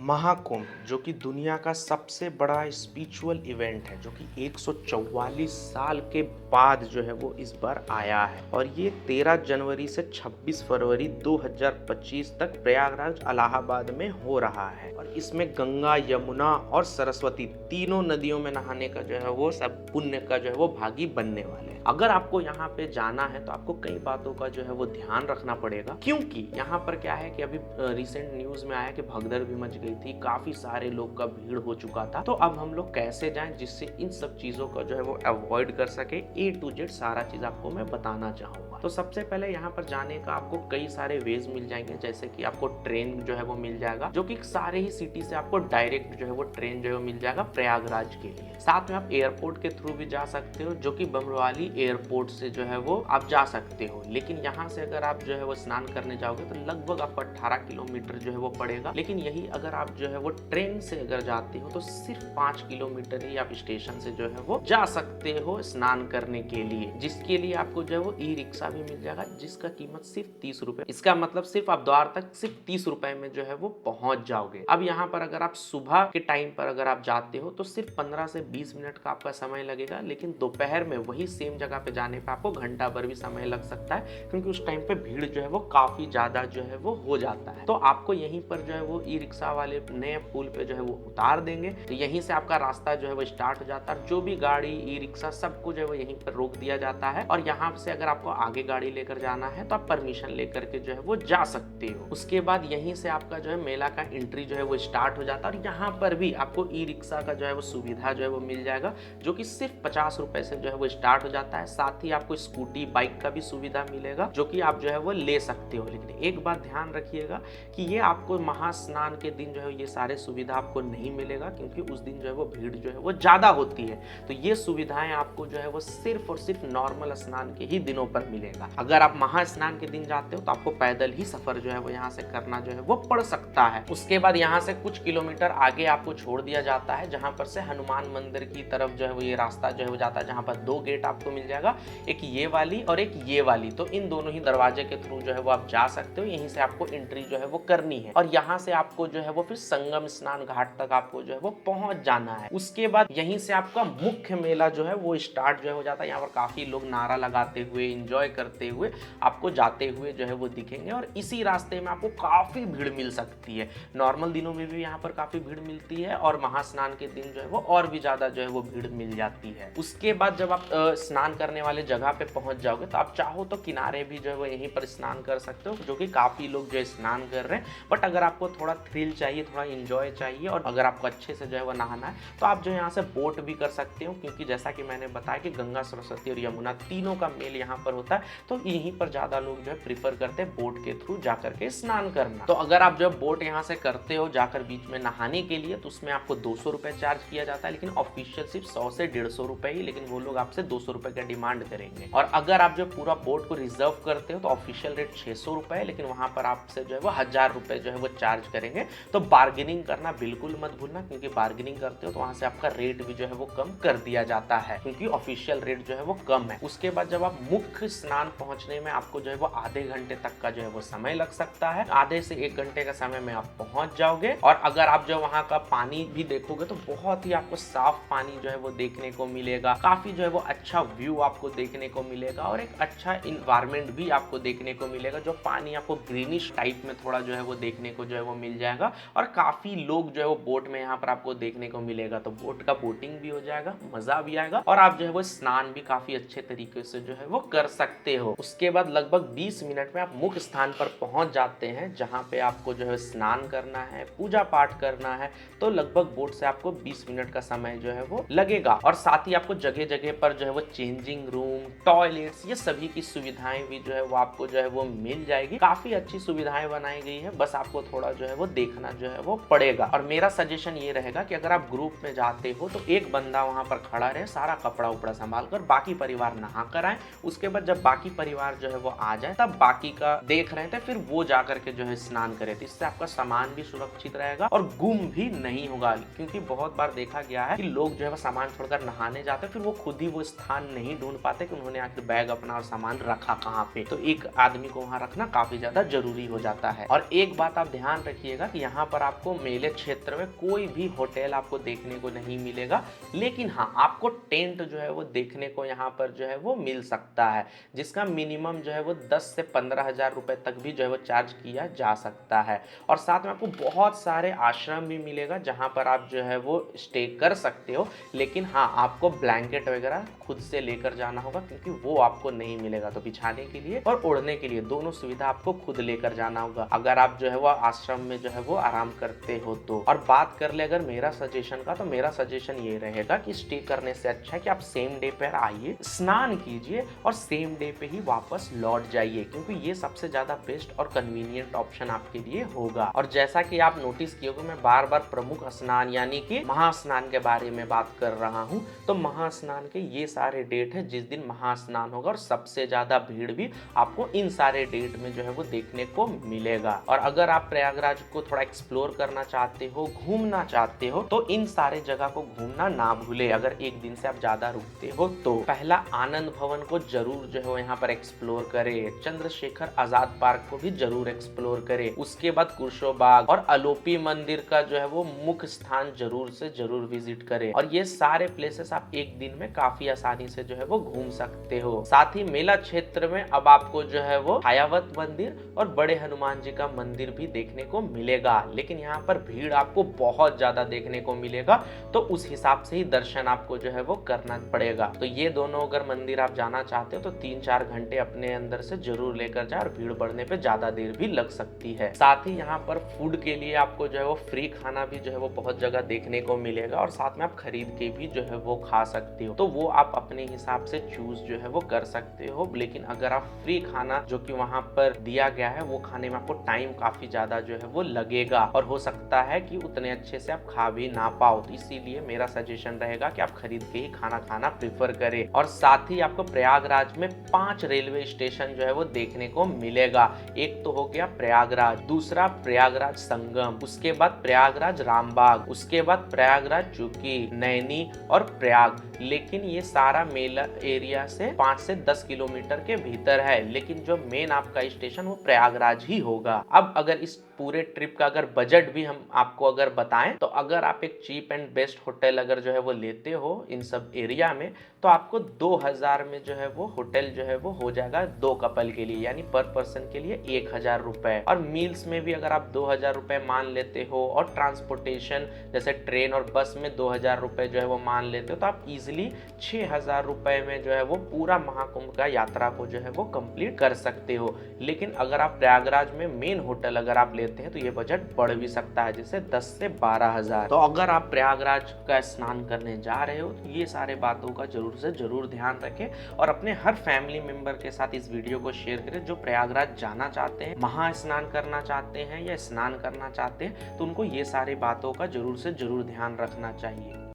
महाकुंभ जो कि दुनिया का सबसे बड़ा स्पिरिचुअल इवेंट है, जो कि 144 साल के बाद जो है वो इस बार आया है। और ये 13 जनवरी से 26 फरवरी 2025 तक प्रयागराज इलाहाबाद में हो रहा है। और इसमें गंगा, यमुना और सरस्वती तीनों नदियों में नहाने का जो है वो सब पुण्य का जो है वो भागी बनने वाले हैं। अगर आपको यहाँ पे जाना है तो आपको कई बातों का जो है वो ध्यान रखना पड़ेगा, क्योंकि यहाँ पर क्या है कि अभी रिसेंट न्यूज में आया कि भगदड़ भी मच गई थी, काफी सारे लोग का भीड़ हो चुका था। तो अब हम लोग कैसे जाएं जिससे इन सब चीजों का जो है वो अवॉइड कर सके, A to Z सारा चीज आपको मैं बताना चाहूंगा। तो सबसे पहले यहाँ पर जाने का आपको कई सारे वेज मिल जाएंगे, जैसे कि आपको ट्रेन जो है वो मिल जाएगा, जो कि सारे ही सिटी से आपको डायरेक्ट जो है वो ट्रेन जो है मिल जाएगा प्रयागराज के लिए। साथ में आप एयरपोर्ट के थ्रू भी जा सकते हो, जो कि बमरवाली एयरपोर्ट से जो है वो आप जा सकते हो। लेकिन यहाँ से अगर आप जो है वो स्नान करने जाओगे तो लगभग आपको 18 किलोमीटर जो है वो पड़ेगा। लेकिन यही अगर आप जो है वो ट्रेन से अगर जाते हो तो सिर्फ 5 किलोमीटर ही आप स्टेशन से जो है वो जा सकते हो स्नान करने के लिए, जिसके लिए आपको जो है वो ई रिक्शा भी मिल जाएगा, जिसका कीमत सिर्फ 30 रुपए। इसका मतलब सिर्फ आप द्वार तक सिर्फ 30 रुपए में जो है वो पहुंच जाओगे। अब यहाँ पर अगर आप सुबह के टाइम पर अगर आप जाते हो तो सिर्फ 15 से 20 मिनट का आपका समय लगेगा, लेकिन दोपहर में वही सेम जगह पे जाने पे आपको घंटा भर भी समय लग सकता है, क्योंकि उस टाइम पे भीड़ जो है वो काफी ज्यादा जो है वो हो जाता है। तो आपको यहीं पर जो है वो ई रिक्शा वाले नए पुल पे जो है वो उतार देंगे, तो यहीं से आपका रास्ता जो है वो स्टार्ट हो जाता है। जो भी गाड़ी, ई रिक्शा, सबको जो है वो यहीं पर रोक दिया जाता है। और यहाँ से अगर आपको आगे गाड़ी लेकर जाना है तो आप परमिशन लेकर के जो है वो जा सकते हो। उसके बाद यहीं से आपका जो है मेला का एंट्री जो है वो स्टार्ट हो जाता है। और यहाँ पर भी आपको ई रिक्शा का जो है वो सुविधा जो है वो मिल जाएगा, जो कि सिर्फ 50 रुपए से जो है वो स्टार्ट हो जाता है। साथ ही आपको स्कूटी, बाइक का भी सुविधा मिलेगा, जो कि आप जो है वो ले सकते हो। लेकिन एक बात ध्यान रखिएगा कि ये आपको महास्नान के दिन जो है ये सारे सुविधा आपको नहीं मिलेगा, क्योंकि उस दिन जो है वो भीड़ जो है वो ज्यादा होती है। तो ये सुविधाएं आपको जो है वो सिर्फ और सिर्फ नॉर्मल स्नान के ही दिनों पर मिलेगा। अगर आप महास्नान के दिन जाते हो तो आपको पैदल ही सफर जो है वो यहाँ से करना जो है वो पड़ सकता है। उसके बाद यहाँ से कुछ किलोमीटर आगे आपको छोड़ दिया जाता है, जहाँ पर से हनुमान मंदिर की तरफ जो है वो ये रास्ता जो है वो जाता है, जहाँ पर 2 गेट आपको मिल जाएगा, एक ये वाली और एक ये वाली। तो इन दोनों ही दरवाजे के थ्रू जो है वो आप जा सकते हो। यहीं से आपको एंट्री जो है वो करनी है, और यहाँ से आपको जो है वो फिर संगम स्नान घाट तक आपको जो है वो पहुंच जाना है। उसके बाद यहीं से आपका मुख्य मेला जो है वो स्टार्ट जो है हो जाता है। यहाँ पर काफी लोग नारा लगाते हुए, एंजॉय करते हुए आपको जाते हुए जो है वो दिखेंगे। और इसी रास्ते में आपको काफी भीड़ मिल सकती है। नॉर्मल दिनों में भी यहाँ पर काफी भीड़ मिलती है, और महास्नान के दिन जो है वो और भी ज्यादा जो है वो भीड़ मिल जाती है। उसके बाद जब आप स्नान करने वाले जगह पे पहुंच जाओगे तो आप चाहो तो किनारे भी जो है वो यहीं पर स्नान कर सकते हो, जो कि काफी लोग जो है स्नान कर रहे हैं। बट अगर आपको थोड़ा थ्रिल चाहिए, थोड़ा एंजॉय चाहिए, और अगर आपको अच्छे से जो है वो नहाना है, तो आप जो यहाँ से बोट भी कर सकते हो, क्योंकि जैसा कि मैंने बताया कि गंगा, सरस्वती और यमुना तीनों का मेल यहाँ पर होता है। तो यहीं पर ज्यादा लोग जो है प्रीफर करते हैं बोट के थ्रू जाकर के स्नान करना। तो अगर आप जो बोट यहाँ से करते हो जाकर बीच में नहाने के लिए, तो उसमें आपको 200 रुपए चार्ज किया जाता है, लेकिन ऑफिशियल सिर्फ 100 से 150 रुपए ही, लेकिन वो लोग आपसे 200 रुपए का डिमांड करेंगे। और अगर आप जो पूरा बोट को रिजर्व करते हो तो ऑफिशियल रेट 600 रुपए है, लेकिन वहां पर आपसे जो है वो 1000 रुपए जो है वो चार्ज करेंगे। तो बार्गेनिंग करना बिल्कुल मत भूलना, क्योंकि बार्गेनिंग करते हो तो वहां से आपका रेट भी जो है वो कम कर दिया जाता है, क्योंकि ऑफिशियल रेट जो है वो कम है। उसके बाद जब आप मुख्य स्नान पहुंचने में आपको जो है वो आधे घंटे तक का जो है वो समय लग सकता है। आधे से 1 घंटे का समय में आप पहुंच जाओगे। और अगर आप जो वहां का पानी भी देखोगे तो बहुत ही आपको साफ पानी जो है वो देखने को मिलेगा, काफी जो है वो अच्छा व्यू आपको देखने को मिलेगा, और एक अच्छा इन्वायरमेंट भी आपको देखने को मिलेगा। जो पानी आपको ग्रीनिश टाइप में थोड़ा जो है वो देखने को जो है वो मिल जाएगा, और काफी लोग जो है वो बोट में यहाँ पर आपको देखने को मिलेगा। तो बोट का बोटिंग भी हो जाएगा, मजा भी आएगा, और आप जो है वो स्नान भी काफी अच्छे तरीके से जो है वो कर सकते हो। उसके बाद लगभग 20 मिनट में आप मुख्य स्थान पर पहुंच जाते हैं, जहाँ पे आपको जो है स्नान करना है, पूजा पाठ करना है। तो लगभग बोट से आपको 20 मिनट का समय जो है वो लगेगा। और साथ ही आपको जगह जगह पर जो है वो चेंजिंग रूम, टॉयलेट्स, ये सभी की सुविधाएं भी जो है वो आपको जो है वो मिल जाएगी। काफी अच्छी सुविधाएं बनाई गई है, बस आपको थोड़ा जो है वो देखना जो है वो पड़ेगा। और मेरा सजेशन ये रहेगा कि अगर आप ग्रुप में जाते हो तो एक बंदा वहां पर खड़ा रहे, सारा कपड़ा उपड़ा संभाल कर, बाकी परिवार नहा कर आए। उसके बाद जब बाकी बाकी परिवार जो है वो आ जाए तब बाकी का देख रहे थे, फिर वो जाकर के जो है स्नान करे थे। इससे आपका सामान भी सुरक्षित रहेगा और गुम भी नहीं होगा, क्योंकि बहुत बार देखा गया है कि लोग जो है वो सामान छोड़कर नहाने जाते हैं, फिर वो खुद ही वो स्थान नहीं ढूंढ पाते कि उन्होंने आखिर बैग अपना और सामान रखा कहाँ पे। तो एक आदमी को वहां रखना काफी ज्यादा जरूरी हो जाता है। और एक बात आप ध्यान रखिएगा कि यहाँ पर आपको मेले क्षेत्र में कोई भी होटल आपको देखने को नहीं मिलेगा, लेकिन हाँ आपको टेंट जो है वो देखने को यहाँ पर जो है वो मिल सकता है, जिसका मिनिमम जो है वो 10 से 15,000 रुपए तक भी जो है वो चार्ज किया जा सकता है। और साथ में आपको बहुत सारे आश्रम भी मिलेगा जहाँ पर आप जो है वो स्टे कर सकते हो, लेकिन हाँ आपको ब्लैंकेट वगैरह खुद से लेकर जाना होगा, क्योंकि वो आपको नहीं मिलेगा। तो बिछाने के लिए और ओढ़ने के लिए दोनों सुविधा आपको खुद लेकर जाना होगा अगर आप जो है वो आश्रम में जो है वो आराम करते हो तो। और बात कर ले अगर मेरा सजेशन का, तो मेरा सजेशन ये रहेगा कि स्टे करने से अच्छा है कि आप सेम डे पर आइए, स्नान कीजिए और सेम डे पे ही वापस लौट जाइए, क्योंकि ये सबसे ज्यादा बेस्ट और कन्वीनियंट ऑप्शन आपके लिए होगा। और जैसा कि आप नोटिस किए होंगे मैं बार बार प्रमुख स्नान यानी कि महास्नान के बारे में बात कर रहा हूँ। तो महास्नान के ये सारे डेट है जिस दिन महास्नान होगा, और सबसे ज्यादा भीड़ भी आपको इन सारे डेट में जो है वो देखने को मिलेगा। और अगर आप प्रयागराज को थोड़ा एक्सप्लोर करना चाहते हो, घूमना चाहते हो, तो इन सारे जगह को घूमना ना भूले। अगर एक दिन से आप ज्यादा रुकते हो तो पहला आनंद भवन को जरूर जो है वो यहाँ पर एक्सप्लोर करें, चंद्रशेखर आजाद पार्क को भी जरूर एक्सप्लोर करें, उसके बाद कुर्शो बाग और अलोपी मंदिर का जो है वो मुख्य स्थान जरूर से जरूर विजिट करें। और ये सारे प्लेसेस आप एक दिन में काफी आसानी से जो है वो घूम सकते हो। साथ ही मेला क्षेत्र में अब आपको जो है वो हायावत मंदिर और बड़े हनुमान जी का मंदिर भी देखने को मिलेगा, लेकिन यहाँ पर भीड़ आपको बहुत ज्यादा देखने को मिलेगा, तो उस हिसाब से ही दर्शन आपको जो है वो करना पड़ेगा। तो ये दोनों अगर मंदिर आप जाना चाहते हो तो 3-4 घंटे अपने अंदर से जरूर लेकर जाए, और भीड़ बढ़ने पे ज्यादा देर भी लग सकती है। साथ ही यहाँ पर फूड के लिए आपको जो है वो फ्री खाना भी जो है वो बहुत जगह देखने को मिलेगा, और साथ में आप खरीद के भी जो है वो खा सकते हो। तो वो आप अपने हिसाब से चूज जो है वो कर सकते हो। लेकिन अगर आप फ्री खाना जो कि वहाँ पर दिया गया है वो खाने में आपको टाइम काफी ज्यादा जो है वो लगेगा, और हो सकता है कि उतने अच्छे से आप खा भी ना पाओ। तो इसीलिए मेरा सजेशन रहेगा कि आप खरीद के ही खाना खाना प्रेफर करें। और साथ ही आपको प्रयागराज में 5 रेलवे स्टेशन जो है वो देखने को मिलेगा। एक तो हो गया प्रयागराज, दूसरा प्रयागराज संगम, उसके बाद प्रयागराज रामबाग, उसके बाद प्रयागराज चुकी, नैनी और प्रयाग। लेकिन ये सारा मेला एरिया से 5 से 10 किलोमीटर के भीतर है, लेकिन जो मेन आपका स्टेशन वो प्रयागराज ही होगा। अब अगर इस पूरे ट्रिप का अगर बजट भी हम आपको अगर बताएं, तो अगर आप एक चीप एंड बेस्ट होटल अगर जो है वो लेते हो इन सब एरिया में, तो आपको 2000 में जो है वो होटल जो है वो हो जाएगा 2 कपल के लिए, यानी पर पर्सन के लिए 1000 रुपए। और मील्स में भी अगर आप 2000 रुपए मान लेते हो, और ट्रांसपोर्टेशन जैसे ट्रेन और बस में 2000 रुपए जो है वो मान लेते हो, तो आप इजिली 6000 रुपए में जो है वो पूरा महाकुंभ का यात्रा को जो है वो कंप्लीट कर सकते हो। लेकिन अगर आप प्रयागराज में मेन होटल अगर आप लेते हैं तो ये बजट बढ़ भी सकता है, जैसे 10 से 12,000। तो अगर आप प्रयागराज का स्नान करने जा रहे हो तो ये सारे बातों का जरूर से जरूर ध्यान रखें, और अपने हर फैमिली मेंबर के साथ इस वीडियो को शेयर करें जो प्रयागराज जाना चाहते हैं, महा स्नान करना चाहते हैं या स्नान करना चाहते हैं। तो उनको ये सारी बातों का जरूर से जरूर ध्यान रखना चाहिए।